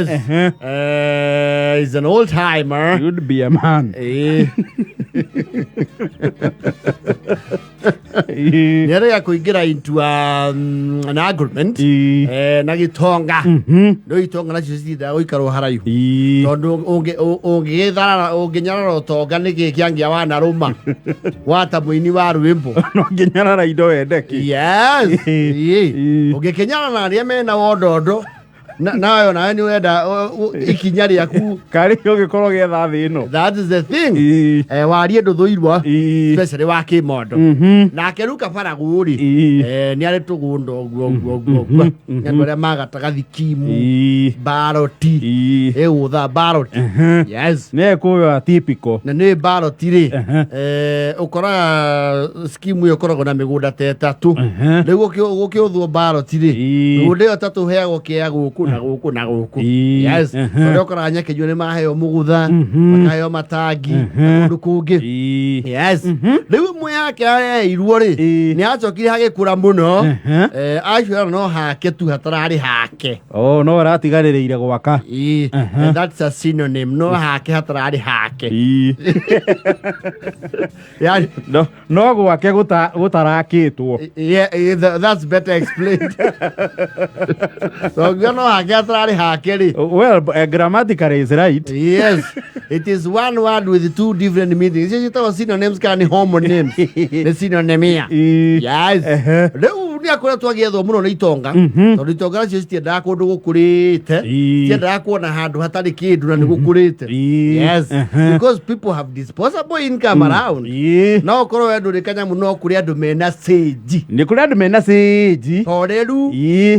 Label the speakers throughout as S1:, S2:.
S1: He's an old timer.
S2: You'd be a man.
S1: Nere kuingira into an argument na gitonga no itonga na cisida uikaro haraihu tondu unginyarara utonga niki kiangia wana ruma wata muini wa rwimbo
S2: no nginyarara indo endeki.
S1: Yes. Ungikinyara na aria mena wodondo nayo nawe ni wenda ikinya riaku
S2: kari ugikorwo getha thi ino.
S1: That is the thing. Warie nduthuirwa especially wa kimondo nake ruka Baragu ri ni ari tugundo guo nyandu aria magataga thikimu baroti utha baroti. Yes,
S2: ne kuyo typical
S1: na ni baroti ri ukora skimu yo koragwo na migunda tetatu niguo gukiuthwo baroti ri migunda yo tatu heagwo kia guku na guku na guku. Yes, ndio ukora nyakejo ni maheo mugutha makayo matangi kundu kungi. Yes, riu mwe yake irwo ri ni acokire hagikura muno acura no hake tu hatarari hake.
S2: Oh, no aratigaririire gwaka.
S1: That's a synonym. No hake hatarari hake. Yeah,
S2: no gwake gutarakitwo.
S1: Yeah, that's better explained. So no well, grammatically is right. Yes, it is one word with two different meanings. You see, synonyms can be homonyms. The synonymia. Yes. Ni akora twagethwo muno ni itonga tondu itonga cio citiendaga kundu gukurite citiendaga kuona handu hatari kindu na ni gukurite. Yes, because people have disposable income around. No korwo wendu ri kanyamu no kuri andu mena sage.
S2: Ni kuri andu mena sage
S1: toreru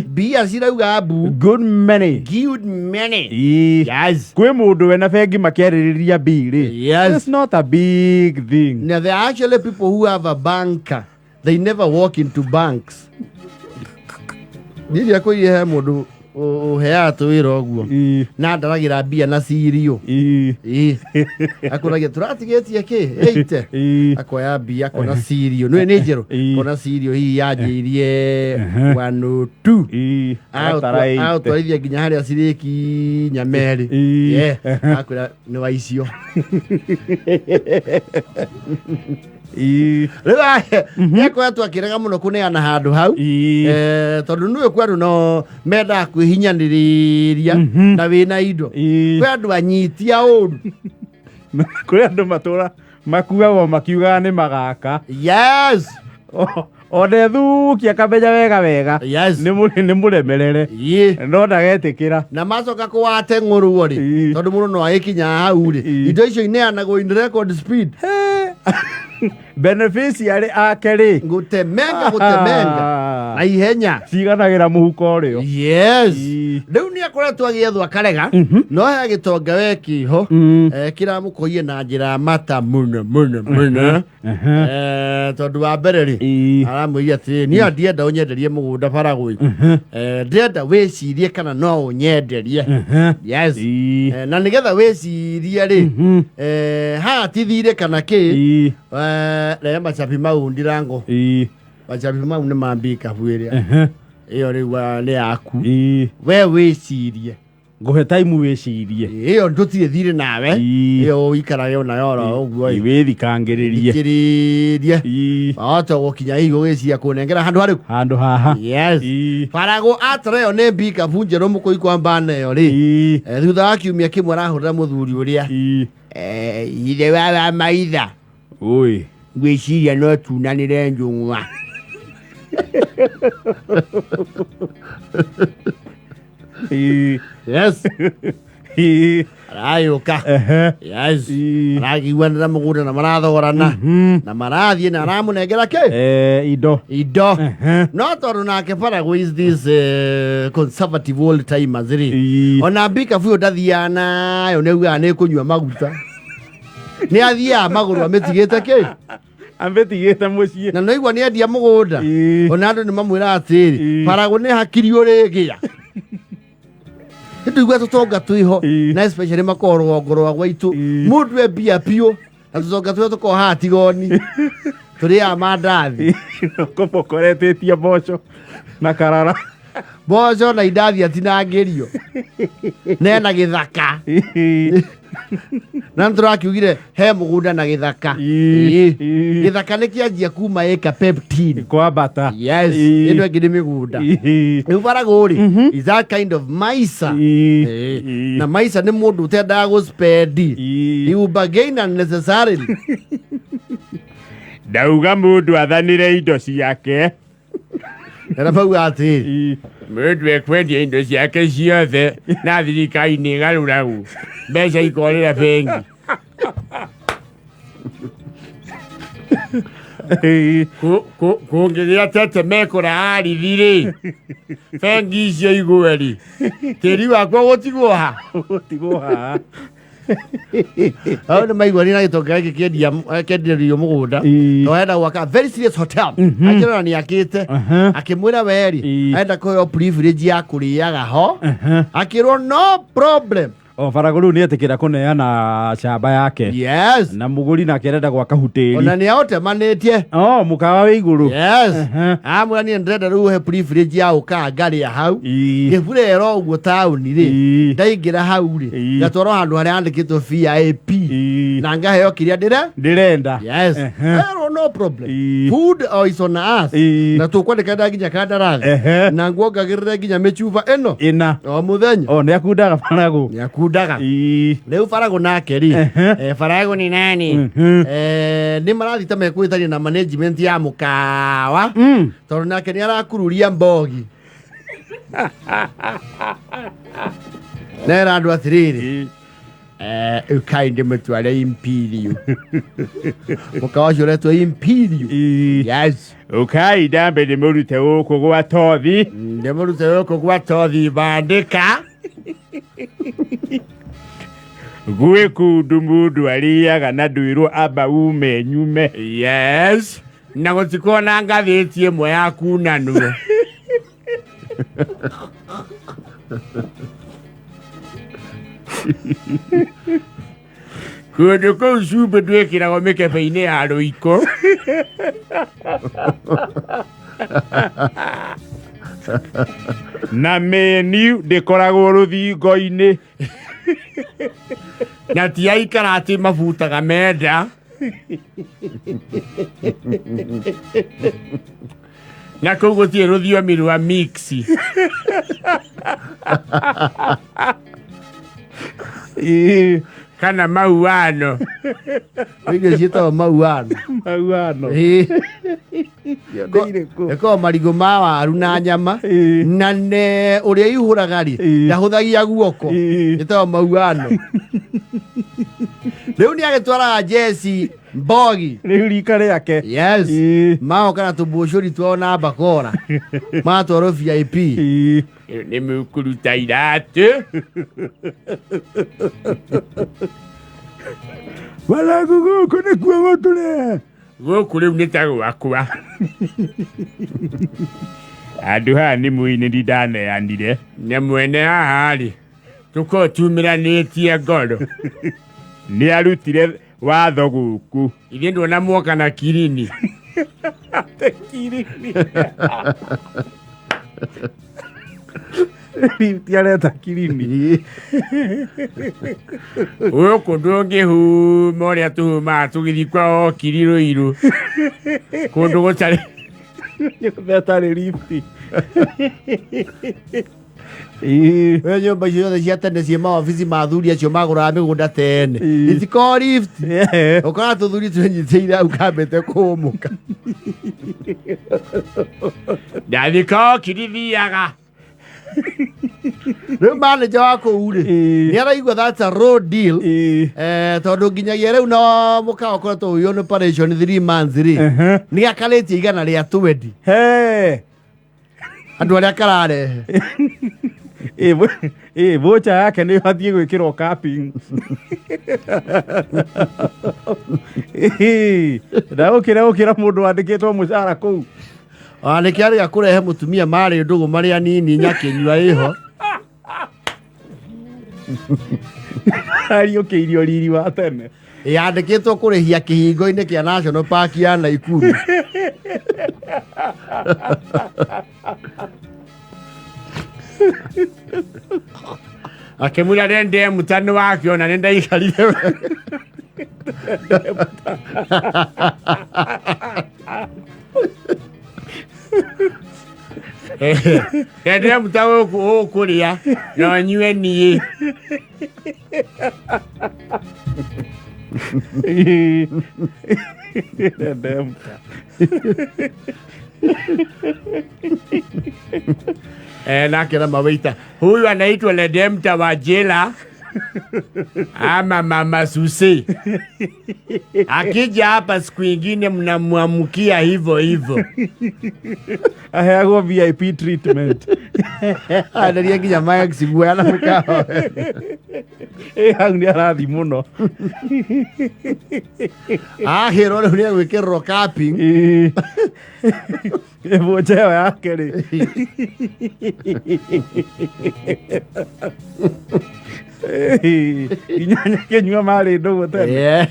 S1: bia cirauga bu
S2: good money.
S1: Yes,
S2: kwi mundu wena bengi makiaririria biri.
S1: Yes,
S2: it's not a big thing.
S1: Now there are actually people who have a banker. They never walk into banks. Nili yako ihe mundu uhea tuwira oguo na ndaragira bia na sirio akuragia turatigetie ki 8 akoya bia kona sirio no enejero kona sirio hii yajirie 102 out twarithia nginya haria ciriki nyameri akura ni waicio Lewa yako watu akirega muno kuneana handu hau tondu niwe kwandu no menda kwihinyaniria na wina indo kwi andu anyitia uru
S2: kwi andu matura makuagwo makiuga ni magaka.
S1: Yes,
S2: ode thukia kamenya wega.
S1: Yes,
S2: ni muremerere no ndagetikira na
S1: macoka kuwate ng'uruo ri tondu muno no agikinya hau ri indo icio ineanagwo in record speed.
S2: Beneficiary akeri
S1: gutemenga na ihenya
S2: ciganagira muhuko rio.
S1: Yes, riu ni akoretwo agiethwo akarega no he gitonga wekiho kiramukoie na njira mata muno tondu wa mbere ri aramwira ati ni andienda unyenderie mugunda Baragu ndenda wicirie kana no unyenderie. Yes, na nigetha wicirie ri ha tithire kana ki le machapi mau ndirango machapi mau ni mambika bwiria iyo riwa ni aku we wicirie
S2: nguhe time wicirie
S1: iyo ndutire thire nawe iyo ikara yo na yoro uguo
S2: iwithikangiririe
S1: kiririe ato gukinya higo giciria kunengera handu haha.
S2: Yes,
S1: Baragu atreo ne mbika bunjero mukoi kwa mbana yo ri thutha wa kiumia kimwe arahurira muthuri uria ile wa maitha
S2: oi
S1: gwiciria no tunanire njungwa. Yes, ayuka. Yes, ragiwanira mugunda na marathogorana na marathie na aramunengera ke
S2: ido
S1: no tondu nake Baragu is this conservative old timers ri ona mbika buyo ndathiana yo neuga ni kunywa maguta ni athia maguru ametigite ke
S2: ambetigite mucie
S1: na noigwa ni endia mugunda ona andu ni mamwira atiri Baragu ni hakiri urigia ndu tutonga twiho na especially makorwo ngorwa gwaitu mundu e bia pio na tutonga twiho tuko hatigoni turi amandathi
S2: kopokoretetie bocho na karara
S1: Bozo na idathi atinangĩrio. Nena gĩthaka. Na tũrakiugire he mũgunda na gĩthaka. Gĩthaka nĩ kĩanjia kuma ĩka 15
S2: kwambata.
S1: Yes, ĩno ĩngĩ nĩ mĩgunda. Rĩu Baragu rĩ, is that kind of maisa. Na maisa nĩ mũndũ ũtendaga gũspendi. You bargain unnecessarily.
S2: Ndauga mũndũ athanire indo ciake.
S1: Era bauga atĩrĩ.
S2: Mũndũ ekwendia indo ciake ciothe na thirikari nĩ ĩgarũragu. Mbeca ikorĩra bengi. Kũngĩgĩa tete mekũra arithi-rĩ, bengi icio igwe-rĩ, tĩri wakwa gũtigwo ha. Gũtigwo ha.
S1: Hao nĩ maiguani na gĩtonga gĩkĩ kĩenderio mũgũnda. No enda gwaka very serious hotel. Akĩrora nĩ akĩte. Akĩmwĩra we-rĩ, enda kũheo privilege ya kũrĩaga ho. Akĩrwo no problem.
S2: Baragu rĩu nĩetĩkĩra kũneana shamba yake.
S1: Yes.
S2: Na mũgũri nake arenda gwaka hutĩri.
S1: Ona nĩaũtemanĩtie.
S2: Mũkawa wĩ igũrũ.
S1: Yes. Amwĩra niĩ ndĩrenda rĩu he privilege ya gũka ngarĩa hau. Ngĩburera ũguo taũni-rĩ, ndaingĩra hau-rĩ, ngatwarwo handũ harĩa handĩkĩtwo VIP. Na ngaheo kĩrĩa ndĩrenda. Yes. No problem. Food is on us. Na tũkwandĩkana nginya kandarathi. Na nguongagĩrĩre nginya mĩcuba ĩno. O mũthenya.
S2: Nĩakundaga Baragu.
S1: Nĩakundaga. Rĩu Baragu nake rĩ. Baragu nĩ nani? Nĩ marathita mekwĩtania na management ya mukawa. Tondũ nake nĩarakururia mbogi. Nera andũ atĩrĩrĩ. Ukai ndĩmũtware Imperial. Mukawa ũcio ũretwo Imperial. Yes.
S2: Ukai ndambe ndĩmũrute gũkũ gwa tothi.
S1: Ndĩmũrute gũkũ gwa tothi bandĩka.
S2: Gwĩ kũndũ mũndũ arĩaga na ndwĩrwo amba ume nyume.
S1: Yes. Na gũtikorwo na ngathĩti ĩmwe ya kunanwo.
S2: Kũndũ kũu cumbĩ ndwĩkĩragwo mĩkebe-inĩ ya rũiko. Na menu ndĩkoragwo rũthingo-inĩ.
S1: Na ti aikara atĩ mabutaga menda.
S2: Na kũu gũtirĩ rũthiomi rwa mixi. Kana mauano.
S1: Irio ciĩtagwo mauano.
S2: Mauano.
S1: Ĩkoragwo marigũ ma waru na nyama. Na ũrĩa ihũraga rĩ, ndahũthagia guoko. Ĩtagwo mauano. Rĩu nĩagĩtwaraga Jesse mbogi.
S2: Rĩu rika rĩake.
S1: Yes. Maoka na tũmbũcũri twao na bakora. Matwarwo VIP.
S2: Nĩ mũkũruta iratũ. Baragu gũkũ nĩkuo gũtũre. Gũkũ rĩu nĩ ta gwakwa. Andũ haha nĩ mũinĩri ndaneanire.
S1: Na mwene haha rĩ, tũkorwo tumĩranĩtie ngoro.
S2: Nĩ arutire watho gũkũ.
S1: Ithuĩ nduona muoka na kirini.
S2: Kirini. Tiareta kirini.
S1: Gũkũ ndũngĩhuma ũrĩa tũhumaga tũgĩthiĩ kwao Kirirũ-irũ. Kũndũ gũtarĩ.
S2: Gũtarĩ lifti.
S1: We nyũmba icio ciothe cia tene ciĩ maobici ma athuri acio magũraga mĩgũnda tene. Itiko lift. Ũkora tũthuri tũnyitĩire hau kambĩte kũmũka.
S2: Ndathika kirithiaga.
S1: Rĩu manager wa kũu rĩ, nĩaraigua that's a road deal. Tondũ nginyagia rĩu no mũkawa ũkoretwo wĩ on operation 3 months rĩ, nĩakarĩtie igana rĩa 20. Andũ arĩa kararehe.
S2: Vocha yake nĩ bathiĩ gwĩkĩrwo capping. Ndagũkĩra mũndũ wandĩkĩtwo mũcara kũu.
S1: Nĩkĩarĩga kũrehe mũtumia marĩ ndũgũ marĩa nini nyakĩnyua ĩho.
S2: Ariũkĩirio riri wa tene.
S1: Yandĩkĩtwo kũrĩhia kĩhingo-inĩ kĩa National Park ya Naikuru.
S2: Akemura rende mutano wake ona nenda ikalile. Rende mutawe okulia na wanywe niye. Rende muta. Nakira mawaita. Huyu anaitwa Ledemta wa jela ama Mama Susi. Akija hapa siku nyingine mnamwamukia hivyo hivyo.
S3: Aheagwo VIP treatment.
S1: Arenderia nginya Max guoya na mukawa.
S3: Hau ni arathi muno.
S1: Hero ni gwikirwo capping.
S3: Mojeo yake ri. Inyanya kenyua mari ndogo tena.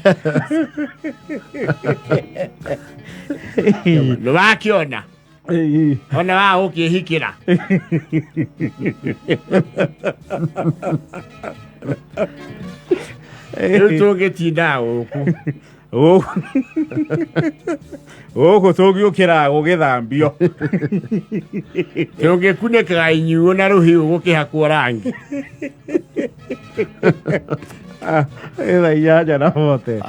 S2: Ndo wakiona. Ona wao ukihikira. Tugetinda uku.
S3: Ogo tugiukira gugithambio.
S2: Tugekuneka inyu na ruhiu gukihakwo rangi.
S3: Ela ya na mote.